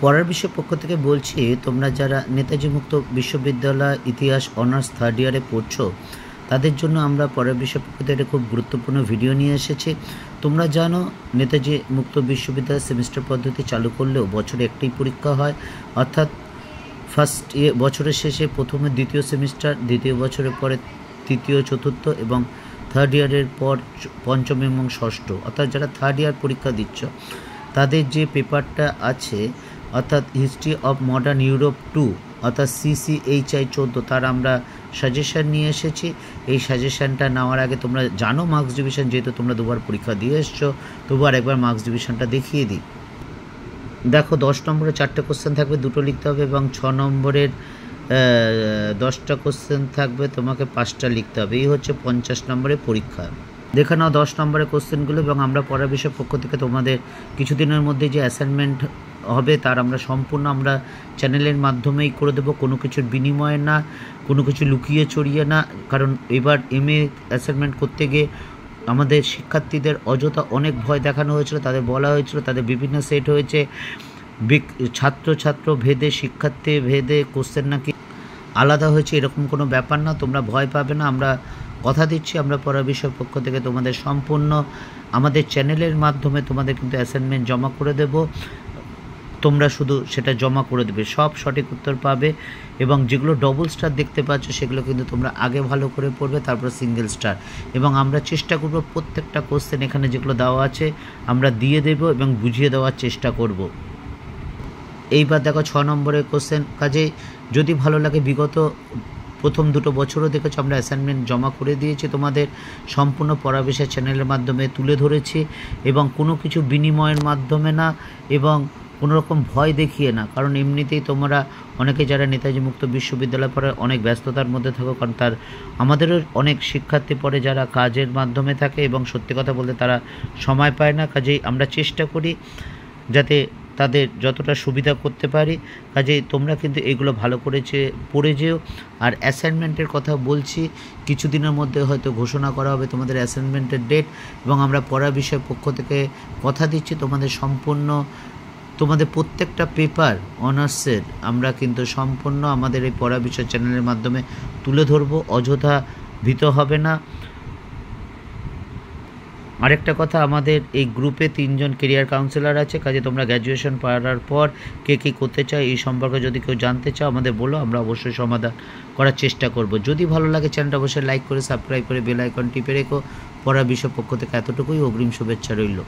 পড়ার বিষয় পক্ষ থেকে বলছি, তোমরা যারা নেতাজি মুক্ত বিশ্ববিদ্যালয় ইতিহাস অনার্স থার্ড ইয়ারে পড়ছো, তাদের জন্য আমরা পড়ার বিষয় পক্ষ থেকে একটা খুব গুরুত্বপূর্ণ ভিডিও নিয়ে এসেছি। তোমরা জানো, নেতাজি মুক্ত বিশ্ববিদ্যালয় সেমিস্টার পদ্ধতি চালু করলেও বছরে একটাই পরীক্ষা হয়, অর্থাৎ ফার্স্ট বছরের শেষে প্রথমে দ্বিতীয় সেমিস্টার, দ্বিতীয় বছরের পরে তৃতীয় চতুর্থ এবং থার্ড ইয়ারের পর পঞ্চম এবং ষষ্ঠ। অর্থাৎ যারা থার্ড ইয়ার পরীক্ষা দিচ্ছ, তাদের যে পেপারটা আছে, অর্থাৎ হিস্ট্রি অফ মডার্ন ইউরোপ 2 অর্থাৎ CCHI 14, তার আমরা সাজেশান নিয়ে এসেছি। এই সাজেশানটা নেওয়ার আগে তোমরা জানো মার্কস ডিভিশন, যেহেতু তোমরা দুবার পরীক্ষা দিয়ে এসছো, তবু আরেকবার মার্কস ডিভিশনটা দেখিয়ে দিই। দেখো, 10 নম্বরে 4টে কোশ্চেন থাকবে, 2টো লিখতে হবে, এবং 6 নম্বরের 10টা কোশ্চেন থাকবে, তোমাকে 5টা লিখতে হবে। এই হচ্ছে 50 নম্বরের পরীক্ষা। দেখে নাও 10 নম্বরের কোশ্চেনগুলো, এবং আমরা পড়ার বিষয় পক্ষ থেকে তোমাদের কিছুদিনের মধ্যে যে অ্যাসাইনমেন্ট হবে তার আমরা সম্পূর্ণ চ্যানেলের মাধ্যমেই করে দেবো, কোনো কিছুর বিনিময়ে না, কোনো কিছু লুকিয়ে চড়িয়ে না। কারণ এবার MA অ্যাসাইনমেন্ট করতে গিয়ে আমাদের শিক্ষার্থীদের অযথা অনেক ভয় দেখানো হয়েছিল, তাদের বলা হয়েছিল তাদের বিভিন্ন সেট হয়েছে, ছাত্র ভেদে, শিক্ষার্থী ভেদে কোশ্চেন নাকি আলাদা হয়েছে, এরকম কোনো ব্যাপার না, তোমরা ভয় পাবে না। আমরা কথা দিচ্ছি, আমরা পড়ার বিষয় পক্ষ থেকে তোমাদের সম্পূর্ণ আমাদের চ্যানেলের মাধ্যমে তোমাদের কিন্তু অ্যাসাইনমেন্ট জমা করে দেব। তোমরা শুধু সেটা জমা করে দেবে, সব সঠিক উত্তর পাবে, এবং যেগুলো ডবল স্টার দেখতে পাচ্ছ সেগুলো কিন্তু তোমরা আগে ভালো করে পড়বে, তারপর সিঙ্গেল স্টার। এবং আমরা চেষ্টা করব প্রত্যেকটা কোশ্চেন এখানে যেগুলো দেওয়া আছে আমরা দিয়ে দেব এবং বুঝিয়ে দেওয়ার চেষ্টা করব। এইবার দেখো 6 নম্বরের কোশ্চেন। কাজেই যদি ভালো লাগে, বিগত প্রথম 2টো বছরও দেখেছো আমরা অ্যাসাইনমেন্ট জমা করে দিয়েছি, তোমাদের সম্পূর্ণ পড়া বিষয় চ্যানেলের মাধ্যমে তুলে ধরেছি, এবং কোনো কিছু বিনিময়ের মাধ্যমে না, এবং কোনো রকম ভয় দেখিয়ে না। কারণ এমনিতেই তোমরা অনেকে যারা নেতাজি মুক্ত বিশ্ববিদ্যালয় পড়ে অনেক ব্যস্ততার মধ্যে থাকো, কারণ আমাদেরও অনেক শিক্ষার্থী পড়ে যারা কাজের মাধ্যমে থাকে, এবং সত্যি কথা বলতে তারা সময় পায় না। কাজেই আমরা চেষ্টা করি যাতে তাদের যতটা সুবিধা করতে পারি। কাজেই তোমরা কিন্তু এগুলো ভালো করে পড়ে যেও। আর অ্যাসাইনমেন্টের কথা বলছি, কিছুদিনের মধ্যে হয়তো ঘোষণা করা হবে তোমাদের অ্যাসাইনমেন্টের ডেট, এবং আমরা পড়া বিষয় পক্ষ থেকে কথা দিচ্ছি তোমাদের সম্পূর্ণ তোমাদের প্রত্যেকটা পেপার অনার্সের আমরা কিন্তু সম্পূর্ণ আমাদের এই পড়া বিষয় চ্যানেলের মাধ্যমে তুলে ধরবো, অযথা ভীত হবে না। আরেকটা কথা, আমাদের এই গ্রুপে 3 জন কেরিয়ার কাউন্সিলর আছে। কাজে তোমরা গ্র্যাজুয়েশন পড়ার পর কে কী করতে চায় এই সম্পর্কে যদি কেউ জানতে চাও আমাদের বলো, আমরা অবশ্যই সমাধান করার চেষ্টা করব। যদি ভালো লাগে চ্যানেলটা অবশ্যই লাইক করে সাবস্ক্রাইব করে বেল আইকন টিপে রেখো। পড়ার বিষয় পক্ষ থেকে এতটুকুই, অগ্রিম শুভেচ্ছা রইল।